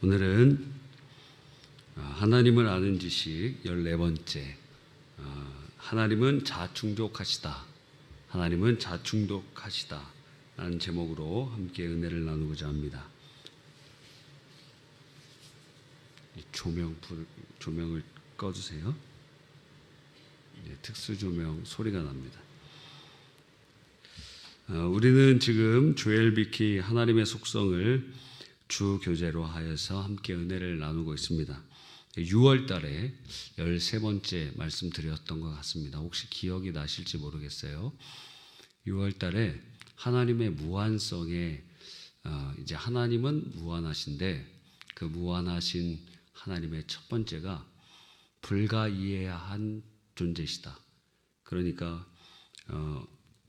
오늘은 하나님을 아는 지식 14번째, 하나님은 자충족하시다. 하나님은 자충족하시다 라는 제목으로 함께 은혜를 나누고자 합니다. 조명을 꺼주세요. 특수 조명 소리가 납니다. 우리는 지금 조엘 비키 하나님의 속성을 주 교재로 하여서 함께 은혜를 나누고 있습니다. 6월 달에 13번째 말씀드렸던 것 같습니다. 혹시 기억이 나실지 모르겠어요. 6월 달에 하나님의 무한성에 이제 하나님은 무한하신데 그 무한하신 하나님의 첫 번째가 불가이해한 존재시다. 그러니까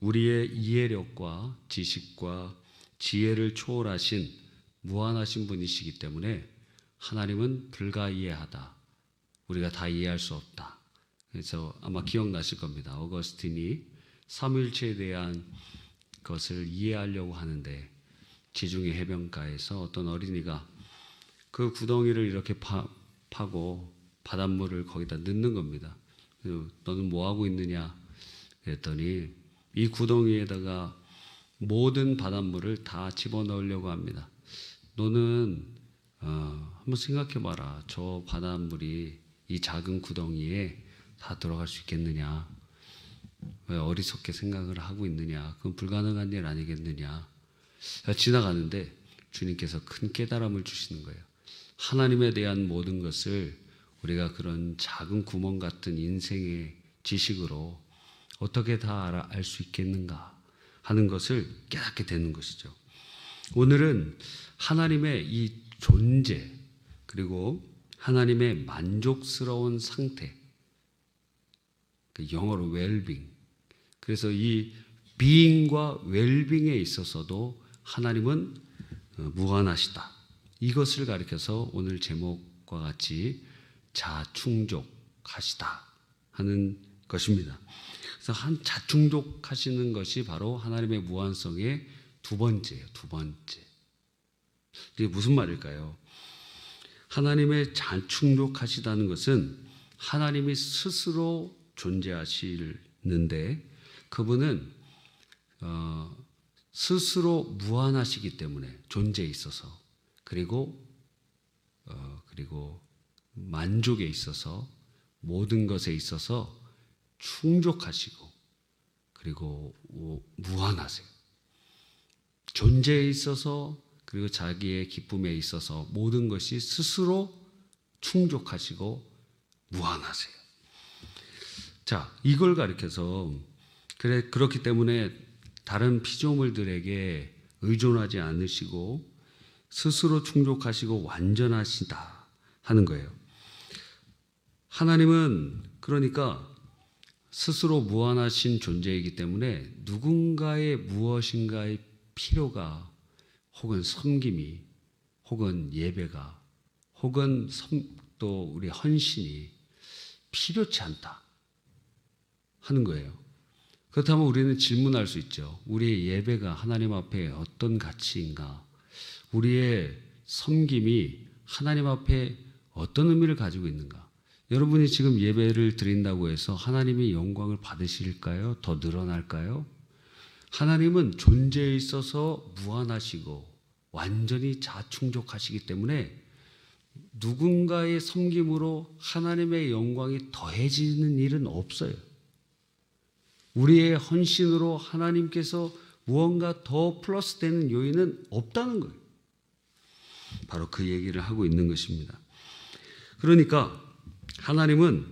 우리의 이해력과 지식과 지혜를 초월하신 무한하신 분이시기 때문에 하나님은 불가이해하다. 우리가 다 이해할 수 없다. 그래서 아마 기억나실 겁니다. 어거스틴이 삼위일체에 대한 것을 이해하려고 하는데 지중해 해변가에서 어떤 어린이가 그 구덩이를 이렇게 파고 바닷물을 거기다 넣는 겁니다. 너는 뭐 하고 있느냐 그랬더니 이 구덩이에다가 모든 바닷물을 다 집어넣으려고 합니다. 너는 한번 생각해봐라. 저 바닷물이 이 작은 구덩이에 다 들어갈 수 있겠느냐? 왜 어리석게 생각을 하고 있느냐? 그건 불가능한 일 아니겠느냐? 지나가는데 주님께서 큰 깨달음을 주시는 거예요. 하나님에 대한 모든 것을 우리가 그런 작은 구멍 같은 인생의 지식으로 어떻게 다 알 수 있겠는가 하는 것을 깨닫게 되는 것이죠. 오늘은 하나님의 이 존재 그리고 하나님의 만족스러운 상태, 영어로 웰빙. 그래서 이 being과 웰빙에 있어서도 하나님은 무한하시다. 이것을 가리켜서 오늘 제목과 같이 자충족하시다 하는 것입니다. 그래서 자충족하시는 것이 바로 하나님의 무한성의 두 번째예요. 두 번째. 이게 무슨 말일까요? 하나님의 자충족하시다는 것은 하나님이 스스로 존재하시는데 그분은 스스로 무한하시기 때문에 존재에 있어서 그리고 만족에 있어서 모든 것에 있어서 충족하시고 그리고 무한하세요. 존재에 있어서 그리고 자기의 기쁨에 있어서 모든 것이 스스로 충족하시고 무한하세요. 자, 이걸 가리켜서 그렇기 때문에 다른 피조물들에게 의존하지 않으시고 스스로 충족하시고 완전하시다 하는 거예요. 하나님은 그러니까 스스로 무한하신 존재이기 때문에 누군가의 무엇인가의 필요가 혹은 섬김이 혹은 예배가 혹은 또 우리 헌신이 필요치 않다 하는 거예요. 그렇다면 우리는 질문할 수 있죠. 우리의 예배가 하나님 앞에 어떤 가치인가? 우리의 섬김이 하나님 앞에 어떤 의미를 가지고 있는가? 여러분이 지금 예배를 드린다고 해서 하나님이 영광을 받으실까요? 더 늘어날까요? 하나님은 존재에 있어서 무한하시고 완전히 자충족하시기 때문에 누군가의 섬김으로 하나님의 영광이 더해지는 일은 없어요. 우리의 헌신으로 하나님께서 무언가 더 플러스되는 요인은 없다는 거예요. 바로 그 얘기를 하고 있는 것입니다. 그러니까 하나님은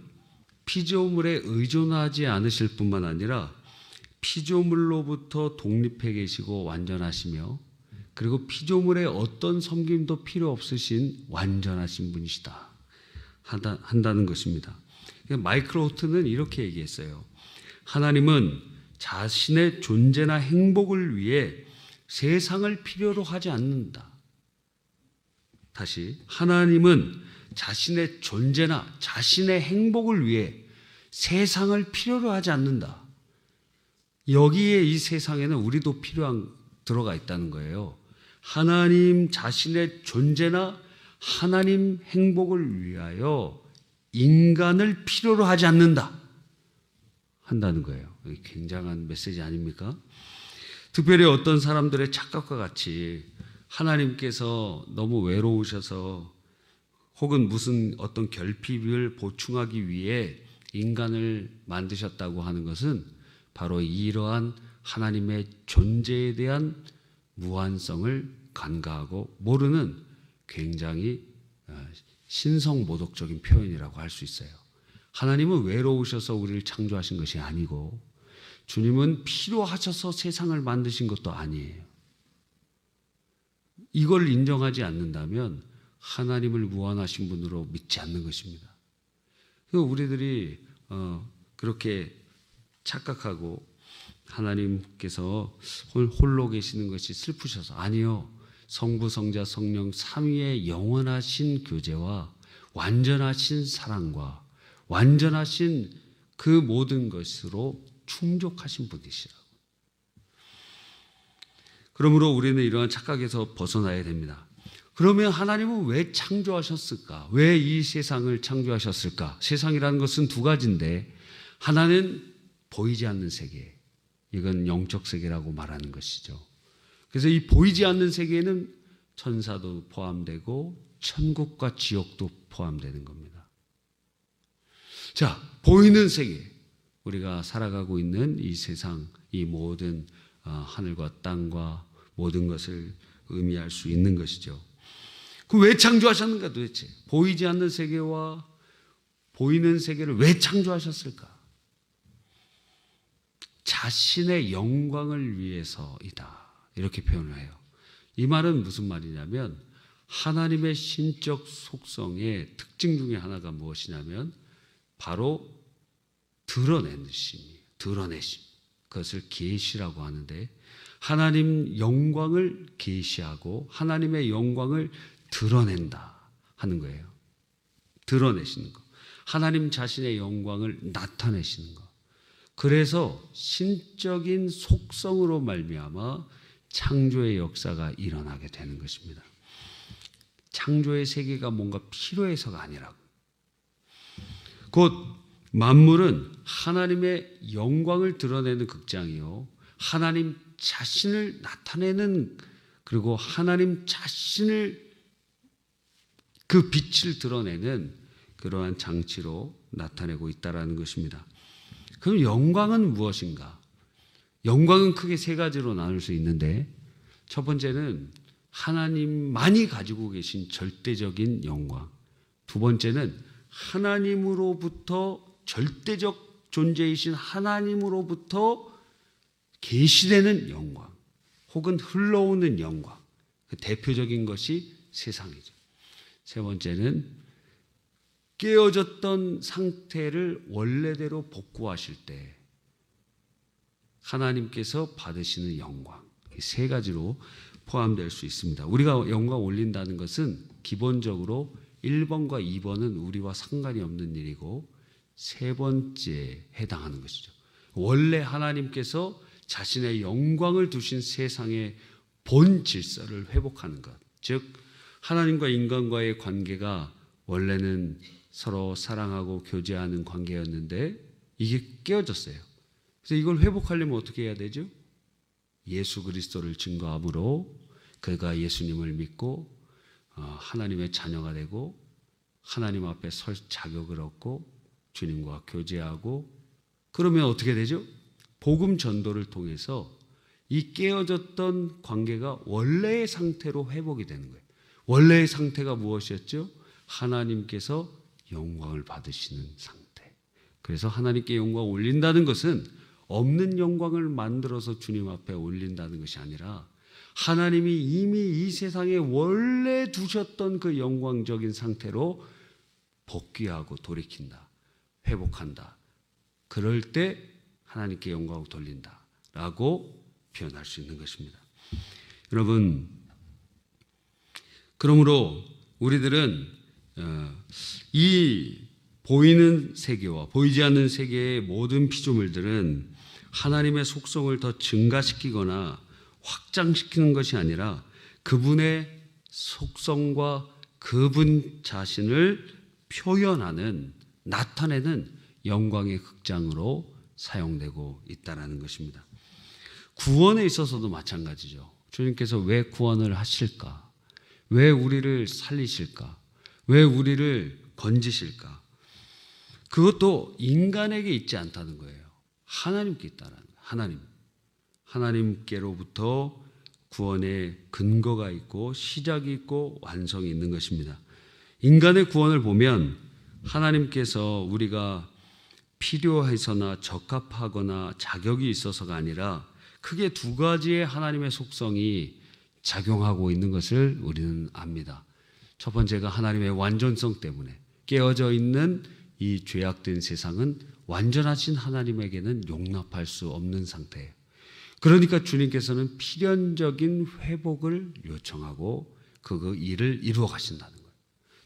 피조물에 의존하지 않으실 뿐만 아니라 피조물로부터 독립해 계시고 완전하시며 그리고 피조물의 어떤 섬김도 필요 없으신 완전하신 분이시다 한다는 것입니다. 마이클 호트는 이렇게 얘기했어요. 하나님은 자신의 존재나 행복을 위해 세상을 필요로 하지 않는다. 다시, 하나님은 자신의 존재나 자신의 행복을 위해 세상을 필요로 하지 않는다. 여기에 이 세상에는 우리도 들어가 있다는 거예요. 하나님 자신의 존재나 하나님 행복을 위하여 인간을 필요로 하지 않는다 한다는 거예요. 굉장한 메시지 아닙니까? 특별히 어떤 사람들의 착각과 같이 하나님께서 너무 외로우셔서 혹은 무슨 어떤 결핍을 보충하기 위해 인간을 만드셨다고 하는 것은 바로 이러한 하나님의 존재에 대한 무한성을 간과하고 모르는 굉장히 신성모독적인 표현이라고 할 수 있어요. 하나님은 외로우셔서 우리를 창조하신 것이 아니고 주님은 필요하셔서 세상을 만드신 것도 아니에요. 이걸 인정하지 않는다면 하나님을 무한하신 분으로 믿지 않는 것입니다. 우리들이 그렇게 착각하고 하나님께서 홀로 계시는 것이 슬프셔서 아니요. 성부, 성자, 성령 삼위의 영원하신 교제와 완전하신 사랑과 완전하신 그 모든 것으로 충족하신 분이시라고. 그러므로 우리는 이러한 착각에서 벗어나야 됩니다. 그러면 하나님은 왜 창조하셨을까? 왜 이 세상을 창조하셨을까? 세상이라는 것은 두 가지인데 하나는 보이지 않는 세계, 이건 영적 세계라고 말하는 것이죠. 그래서 이 보이지 않는 세계에는 천사도 포함되고 천국과 지옥도 포함되는 겁니다. 자, 보이는 세계, 우리가 살아가고 있는 이 세상, 이 모든 하늘과 땅과 모든 것을 의미할 수 있는 것이죠. 그 왜 창조하셨는가 도대체? 보이지 않는 세계와 보이는 세계를 왜 창조하셨을까? 자신의 영광을 위해서이다. 이렇게 표현을 해요. 이 말은 무슨 말이냐면 하나님의 신적 속성의 특징 중에 하나가 무엇이냐면 바로 드러내심. 그것을 계시라고 하는데 하나님 영광을 계시하고 하나님의 영광을 드러낸다 하는 거예요. 드러내시는 것. 하나님 자신의 영광을 나타내시는 것. 그래서 신적인 속성으로 말미암아 창조의 역사가 일어나게 되는 것입니다. 창조의 세계가 뭔가 필요해서가 아니라고. 곧 만물은 하나님의 영광을 드러내는 극장이요. 하나님 자신을 나타내는 그리고 하나님 자신을 그 빛을 드러내는 그러한 장치로 나타내고 있다는 것입니다. 그럼 영광은 무엇인가? 영광은 크게 세 가지로 나눌 수 있는데 첫 번째는 하나님만이 가지고 계신 절대적인 영광. 두 번째는 하나님으로부터 절대적 존재이신 하나님으로부터 계시되는 영광 혹은 흘러오는 영광. 그 대표적인 것이 세상이죠. 세 번째는 깨어졌던 상태를 원래대로 복구하실 때 하나님께서 받으시는 영광. 이 세 가지로 포함될 수 있습니다. 우리가 영광 올린다는 것은 기본적으로 1번과 2번은 우리와 상관이 없는 일이고 세 번째에 해당하는 것이죠. 원래 하나님께서 자신의 영광을 두신 세상의 본 질서를 회복하는 것. 즉 하나님과 인간과의 관계가 원래는 서로 사랑하고 교제하는 관계였는데 이게 깨어졌어요. 그래서 이걸 회복하려면 어떻게 해야 되죠? 예수 그리스도를 증거함으로 그가 예수님을 믿고 하나님의 자녀가 되고 하나님 앞에 설 자격을 얻고 주님과 교제하고 그러면 어떻게 되죠? 복음 전도를 통해서 이 깨어졌던 관계가 원래의 상태로 회복이 되는 거예요. 원래의 상태가 무엇이었죠? 하나님께서 영광을 받으시는 상태. 그래서 하나님께 영광을 올린다는 것은 없는 영광을 만들어서 주님 앞에 올린다는 것이 아니라 하나님이 이미 이 세상에 원래 두셨던 그 영광적인 상태로 복귀하고 돌이킨다. 회복한다. 그럴 때 하나님께 영광을 돌린다라고 표현할 수 있는 것입니다. 여러분, 그러므로 우리들은 이 보이는 세계와 보이지 않는 세계의 모든 피조물들은 하나님의 속성을 더 증가시키거나 확장시키는 것이 아니라 그분의 속성과 그분 자신을 표현하는, 나타내는 영광의 극장으로 사용되고 있다는 것입니다. 구원에 있어서도 마찬가지죠. 주님께서 왜 구원을 하실까? 왜 우리를 살리실까? 왜 우리를 건지실까? 그것도 인간에게 있지 않다는 거예요. 하나님께 있다는 거예요. 하나님께로부터 구원의 근거가 있고 시작이 있고 완성이 있는 것입니다. 인간의 구원을 보면 하나님께서 우리가 필요해서나 적합하거나 자격이 있어서가 아니라 크게 두 가지의 하나님의 속성이 작용하고 있는 것을 우리는 압니다. 첫 번째가 하나님의 완전성 때문에 깨어져 있는 이 죄악된 세상은 완전하신 하나님에게는 용납할 수 없는 상태예요. 그러니까 주님께서는 필연적인 회복을 요청하고 그 일을 이루어 가신다는 거예요.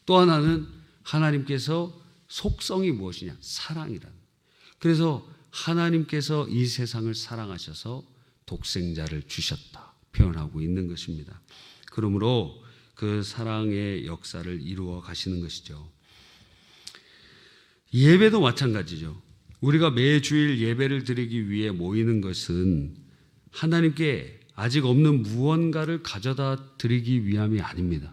또 하나는 하나님께서 속성이 무엇이냐? 사랑이라는 거예요. 그래서 하나님께서 이 세상을 사랑하셔서 독생자를 주셨다 표현하고 있는 것입니다. 그러므로 그 사랑의 역사를 이루어 가시는 것이죠. 예배도 마찬가지죠. 우리가 매주일 예배를 드리기 위해 모이는 것은 하나님께 아직 없는 무언가를 가져다 드리기 위함이 아닙니다.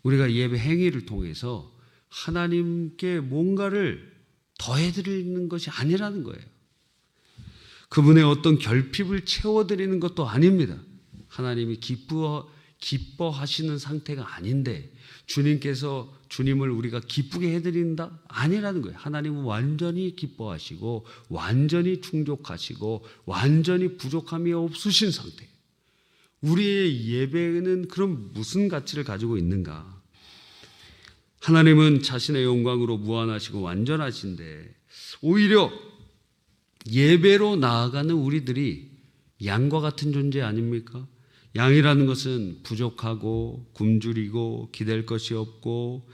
우리가 예배 행위를 통해서 하나님께 뭔가를 더해드리는 것이 아니라는 거예요. 그분의 어떤 결핍을 채워드리는 것도 아닙니다. 하나님이 기뻐하시는 상태가 아닌데 주님을 우리가 기쁘게 해드린다? 아니라는 거예요. 하나님은 완전히 기뻐하시고 완전히 충족하시고 완전히 부족함이 없으신 상태예요. 우리의 예배는 그럼 무슨 가치를 가지고 있는가? 하나님은 자신의 영광으로 무한하시고 완전하신데 오히려 예배로 나아가는 우리들이 양과 같은 존재 아닙니까? 양이라는 것은 부족하고 굶주리고 기댈 것이 없고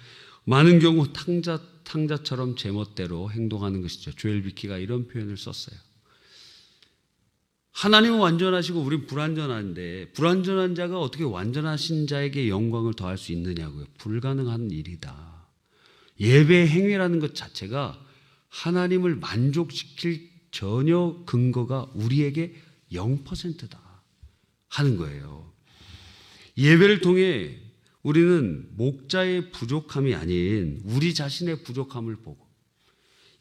많은 경우 탕자처럼 제멋대로 행동하는 것이죠. 조엘 비키가 이런 표현을 썼어요. 하나님은 완전하시고 우린 불완전한데 불완전한 자가 어떻게 완전하신 자에게 영광을 더할 수 있느냐고요. 불가능한 일이다. 예배 행위라는 것 자체가 하나님을 만족시킬 전혀 근거가 우리에게 0%다 하는 거예요. 예배를 통해 우리는 목자의 부족함이 아닌 우리 자신의 부족함을 보고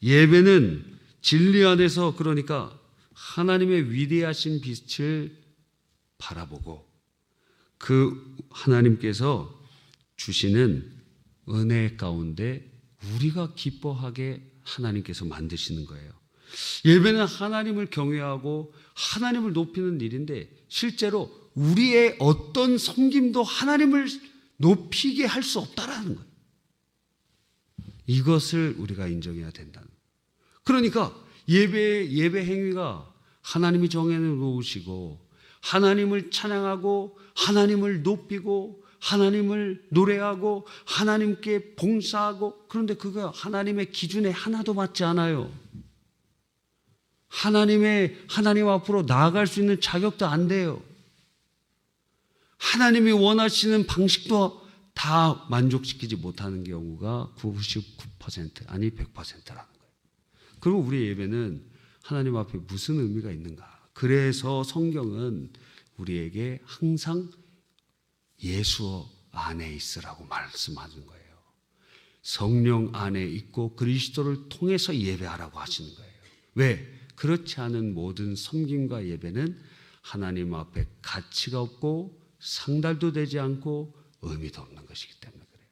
예배는 진리 안에서 그러니까 하나님의 위대하신 빛을 바라보고 그 하나님께서 주시는 은혜 가운데 우리가 기뻐하게 하나님께서 만드시는 거예요. 예배는 하나님을 경외하고 하나님을 높이는 일인데 실제로 우리의 어떤 섬김도 하나님을 높이게 할 수 없다라는 거예요. 이것을 우리가 인정해야 된다는 거예요. 그러니까 예배 행위가 하나님이 정해 놓으시고 하나님을 찬양하고 하나님을 높이고 하나님을 노래하고 하나님께 봉사하고 그런데 그거 하나님의 기준에 하나도 맞지 않아요. 하나님 앞으로 나아갈 수 있는 자격도 안 돼요. 하나님이 원하시는 방식도 다 만족시키지 못하는 경우가 99% 아니 100%라는 거예요. 그리고 우리의 예배는 하나님 앞에 무슨 의미가 있는가? 그래서 성경은 우리에게 항상 예수 안에 있으라고 말씀하는 거예요. 성령 안에 있고 그리스도를 통해서 예배하라고 하시는 거예요. 왜? 그렇지 않은 모든 섬김과 예배는 하나님 앞에 가치가 없고 상달도 되지 않고 의미도 없는 것이기 때문에 그래요.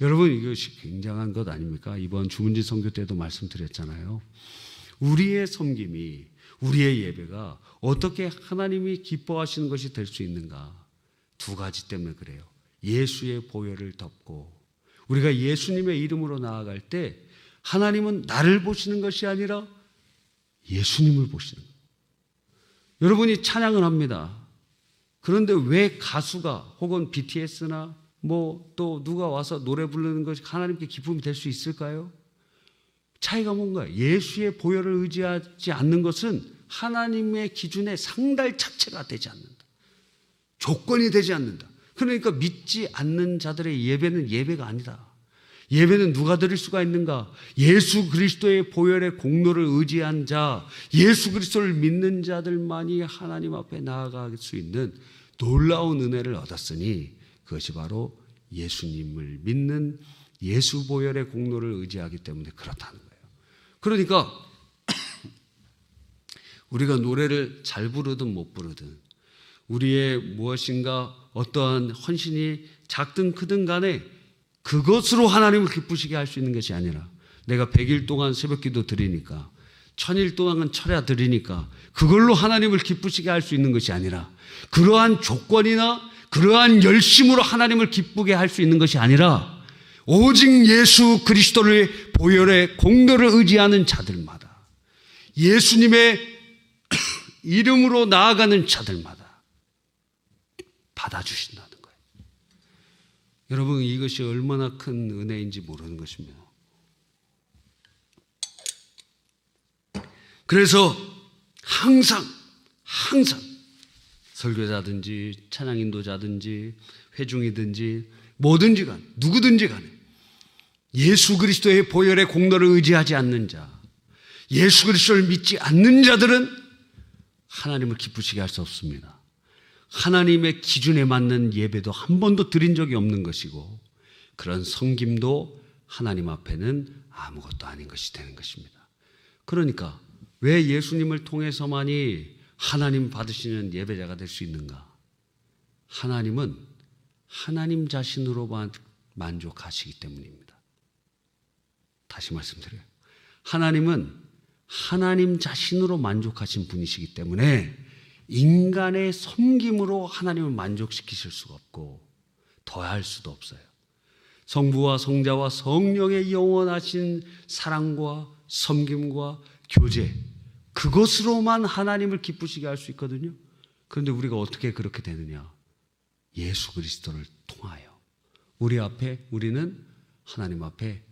여러분 이것이 굉장한 것 아닙니까? 이번 주문진 선교 때도 말씀드렸잖아요. 우리의 섬김이 우리의 예배가 어떻게 하나님이 기뻐하시는 것이 될 수 있는가? 두 가지 때문에 그래요. 예수의 보혈을 덮고 우리가 예수님의 이름으로 나아갈 때 하나님은 나를 보시는 것이 아니라 예수님을 보시는 거예요. 여러분이 찬양을 합니다. 그런데 왜 가수가 혹은 BTS나 또 누가 와서 노래 부르는 것이 하나님께 기쁨이 될 수 있을까요? 차이가 뭔가요? 예수의 보혈을 의지하지 않는 것은 하나님의 기준에 상달 자체가 되지 않는다. 조건이 되지 않는다. 그러니까 믿지 않는 자들의 예배는 예배가 아니다. 예배는 누가 드릴 수가 있는가? 예수 그리스도의 보혈의 공로를 의지한 자, 예수 그리스도를 믿는 자들만이 하나님 앞에 나아갈 수 있는 놀라운 은혜를 얻었으니 그것이 바로 예수님을 믿는 예수 보혈의 공로를 의지하기 때문에 그렇다는 거예요. 그러니까 우리가 노래를 잘 부르든 못 부르든 우리의 무엇인가 어떠한 헌신이 작든 크든 간에 그것으로 하나님을 기쁘시게 할 수 있는 것이 아니라 내가 100일 동안 새벽기도 드리니까 1000일 동안은 철야 드리니까 그걸로 하나님을 기쁘시게 할 수 있는 것이 아니라 그러한 조건이나 그러한 열심으로 하나님을 기쁘게 할 수 있는 것이 아니라 오직 예수 그리스도를 보혈의 공로를 의지하는 자들마다 예수님의 이름으로 나아가는 자들마다 받아주신다는 거예요. 여러분 이것이 얼마나 큰 은혜인지 모르는 것입니다. 그래서 항상 설교자든지 찬양인도자든지 회중이든지 뭐든지 간에 누구든지 간에 예수 그리스도의 보혈의 공로를 의지하지 않는 자, 예수 그리스도를 믿지 않는 자들은 하나님을 기쁘시게 할 수 없습니다. 하나님의 기준에 맞는 예배도 한 번도 드린 적이 없는 것이고 그런 섬김도 하나님 앞에는 아무것도 아닌 것이 되는 것입니다. 그러니까 왜 예수님을 통해서만이 하나님 받으시는 예배자가 될 수 있는가? 하나님은 하나님 자신으로만 만족하시기 때문입니다. 다시 말씀드려요. 하나님은 하나님 자신으로 만족하신 분이시기 때문에 인간의 섬김으로 하나님을 만족시키실 수가 없고 더할 수도 없어요. 성부와 성자와 성령의 영원하신 사랑과 섬김과 교제, 그것으로만 하나님을 기쁘시게 할 수 있거든요. 그런데 우리가 어떻게 그렇게 되느냐? 예수 그리스도를 통하여 우리는 하나님 앞에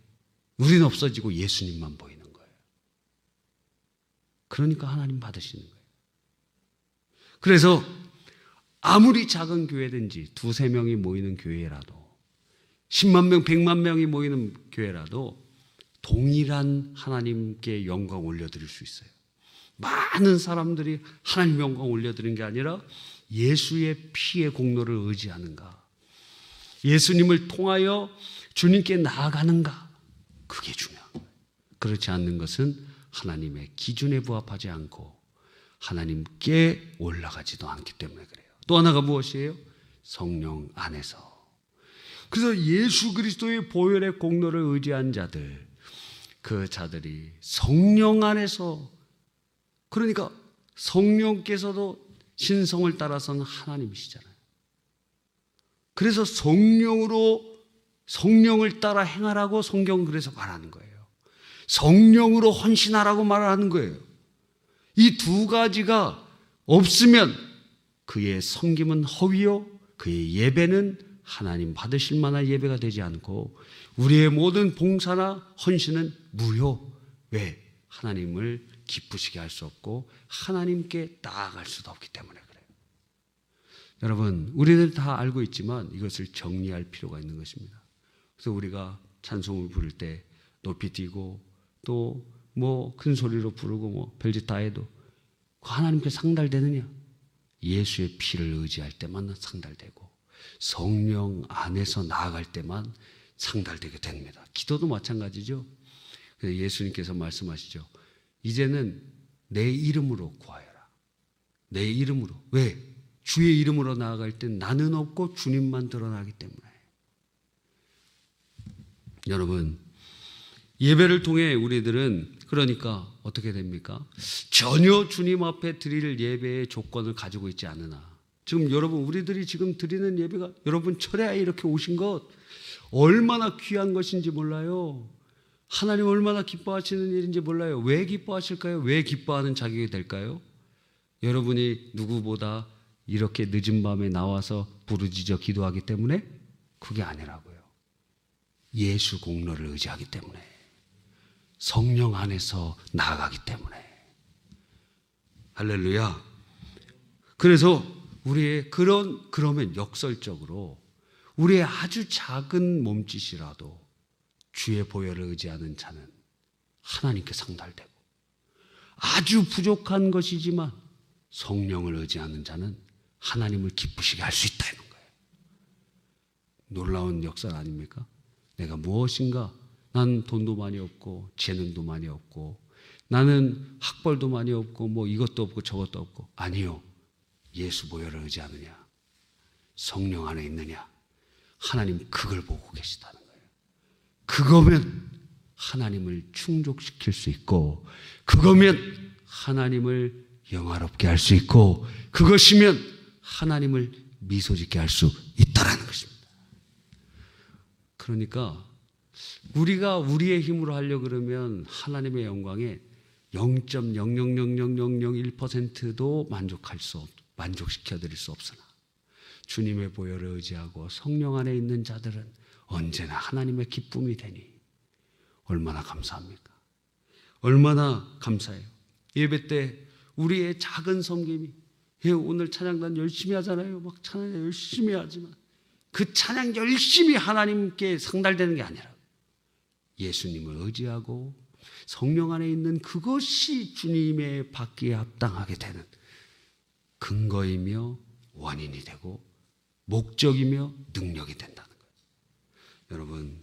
우리는 없어지고 예수님만 보이는 거예요. 그러니까 하나님 받으시는 거예요. 그래서 아무리 작은 교회든지 2-3명이 모이는 교회라도 10만 명, 100만 명이 모이는 교회라도 동일한 하나님께 영광 올려드릴 수 있어요. 많은 사람들이 하나님 영광 올려드리는 게 아니라 예수의 피의 공로를 의지하는가, 예수님을 통하여 주님께 나아가는가, 그게 중요한 거예요. 그렇지 않는 것은 하나님의 기준에 부합하지 않고 하나님께 올라가지도 않기 때문에 그래요. 또 하나가 무엇이에요? 성령 안에서. 그래서 예수 그리스도의 보혈의 공로를 의지한 자들, 그 자들이 성령 안에서, 그러니까 성령께서도 신성을 따라서는 하나님이시잖아요. 그래서 성령을 따라 행하라고 성경은 그래서 말하는 거예요. 성령으로 헌신하라고 말하는 거예요. 이 두 가지가 없으면 그의 섬김은 허위요, 그의 예배는 하나님 받으실 만한 예배가 되지 않고 우리의 모든 봉사나 헌신은 무효. 왜? 하나님을 기쁘시게 할 수 없고 하나님께 나아갈 수도 없기 때문에 그래요. 여러분, 우리는 다 알고 있지만 이것을 정리할 필요가 있는 것입니다. 그래서 우리가 찬송을 부를 때 높이 뛰고 또 뭐 큰 소리로 부르고 뭐 별짓 다 해도 하나님께 상달되느냐? 예수의 피를 의지할 때만 상달되고 성령 안에서 나아갈 때만 상달되게 됩니다. 기도도 마찬가지죠. 예수님께서 말씀하시죠. 이제는 내 이름으로 구하여라. 내 이름으로. 왜? 주의 이름으로 나아갈 땐 나는 없고 주님만 드러나기 때문에. 여러분, 예배를 통해 우리들은 그러니까 어떻게 됩니까? 전혀 주님 앞에 드릴 예배의 조건을 가지고 있지 않으나, 지금 여러분, 우리들이 지금 드리는 예배가 여러분 철야에 이렇게 오신 것 얼마나 귀한 것인지 몰라요. 하나님 얼마나 기뻐하시는 일인지 몰라요. 왜 기뻐하실까요? 왜 기뻐하는 자격이 될까요? 여러분이 누구보다 이렇게 늦은 밤에 나와서 부르짖어 기도하기 때문에? 그게 아니라고요. 예수 공로를 의지하기 때문에, 성령 안에서 나아가기 때문에. 할렐루야. 그래서 그러면 역설적으로 우리의 아주 작은 몸짓이라도 주의 보혈을 의지하는 자는 하나님께 상달되고, 아주 부족한 것이지만 성령을 의지하는 자는 하나님을 기쁘시게 할 수 있다는 거예요. 놀라운 역사 아닙니까? 내가 무엇인가, 난 돈도 많이 없고 재능도 많이 없고 나는 학벌도 많이 없고 뭐 이것도 없고 저것도 없고, 아니요, 예수 보혈을 의지하느냐, 성령 안에 있느냐, 하나님 그걸 보고 계시다는 거예요. 그거면 하나님을 충족시킬 수 있고, 그거면 하나님을 영화롭게 할 수 있고, 그것이면 하나님을 미소짓게 할 수 있다라는 것입니다. 그러니까 우리가 우리의 힘으로 하려고 그러면 하나님의 영광에 0.0000001%도 만족시켜 드릴 수 없으나, 주님의 보혈을 의지하고 성령 안에 있는 자들은 언제나 하나님의 기쁨이 되니 얼마나 감사합니까? 얼마나 감사해요. 예배 때 우리의 작은 섬김이, 오늘 찬양단 열심히 하잖아요. 막 찬양 열심히 하지만 그 찬양 열심히 하나님께 상달되는 게 아니라 예수님을 의지하고 성령 안에 있는 그것이 주님의 받기에 합당하게 되는 근거이며 원인이 되고 목적이며 능력이 된다는 거예요. 여러분,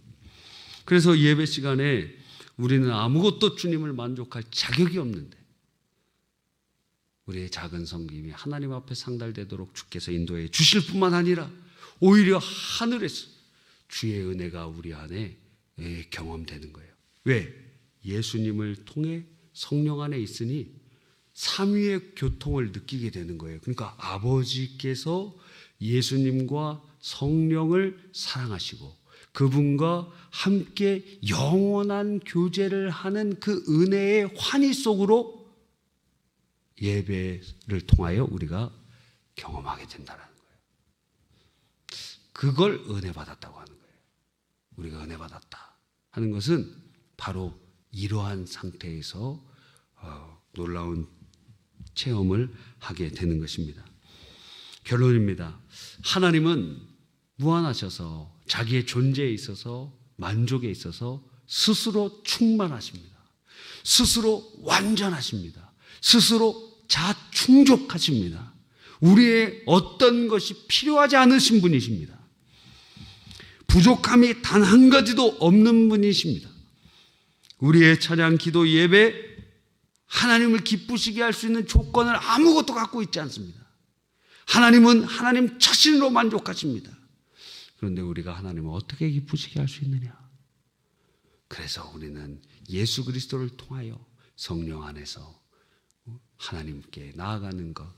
그래서 예배 시간에 우리는 아무것도 주님을 만족할 자격이 없는데, 우리의 작은 섬김이 하나님 앞에 상달되도록 주께서 인도해 주실 뿐만 아니라 오히려 하늘에서 주의 은혜가 우리 안에 경험되는 거예요. 왜? 예수님을 통해 성령 안에 있으니 삼위의 교통을 느끼게 되는 거예요. 그러니까 아버지께서 예수님과 성령을 사랑하시고 그분과 함께 영원한 교제를 하는 그 은혜의 환희 속으로 예배를 통하여 우리가 경험하게 된다는 거예요. 그걸 은혜 받았다고 하는 거예요. 우리가 은혜 받았다 하는 것은 바로 이러한 상태에서 놀라운 체험을 하게 되는 것입니다. 결론입니다. 하나님은 무한하셔서 자기의 존재에 있어서, 만족에 있어서 스스로 충만하십니다. 스스로 완전하십니다. 스스로 자충족하십니다. 우리의 어떤 것이 필요하지 않으신 분이십니다. 부족함이 단 한 가지도 없는 분이십니다. 우리의 찬양, 기도, 예배, 하나님을 기쁘시게 할 수 있는 조건을 아무것도 갖고 있지 않습니다. 하나님은 하나님 자신으로 만족하십니다. 그런데 우리가 하나님을 어떻게 기쁘시게 할 수 있느냐? 그래서 우리는 예수 그리스도를 통하여 성령 안에서 하나님께 나아가는 것,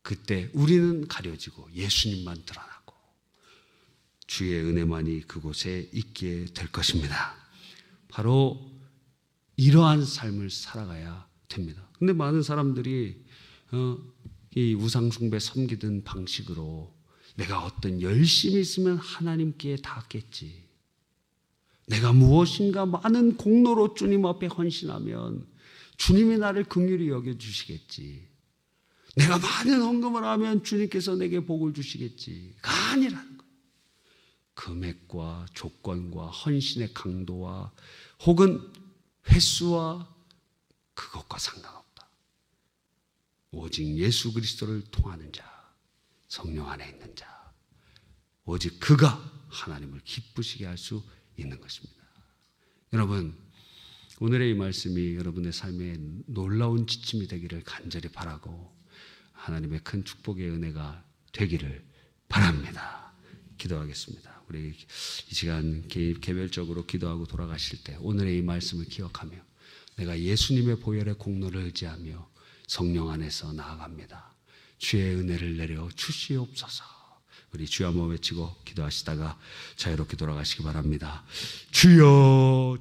그때 우리는 가려지고 예수님만 드러나고 주의 은혜만이 그곳에 있게 될 것입니다. 바로 이러한 삶을 살아가야 됩니다. 근데 많은 사람들이 이 우상숭배 섬기던 방식으로 내가 어떤 열심히 있으면 하나님께 닿겠지, 내가 무엇인가 많은 공로로 주님 앞에 헌신하면 주님이 나를 긍휼히 여겨주시겠지, 내가 많은 헌금을 하면 주님께서 내게 복을 주시겠지가 아니라는 거예요. 금액과 조건과 헌신의 강도와 혹은 횟수와 그것과 상관없다. 오직 예수 그리스도를 통하는 자, 성령 안에 있는 자, 오직 그가 하나님을 기쁘시게 할 수 있는 것입니다. 여러분, 오늘의 이 말씀이 여러분의 삶에 놀라운 지침이 되기를 간절히 바라고 하나님의 큰 축복의 은혜가 되기를 바랍니다. 기도하겠습니다. 우리 이 시간 개별적으로 기도하고 돌아가실 때 오늘의 이 말씀을 기억하며 내가 예수님의 보혈의 공로를 의지하며 성령 안에서 나아갑니다. 주의 은혜를 내려 주시옵소서. 우리 주여 한번 외치고 기도하시다가 자유롭게 돌아가시기 바랍니다. 주여.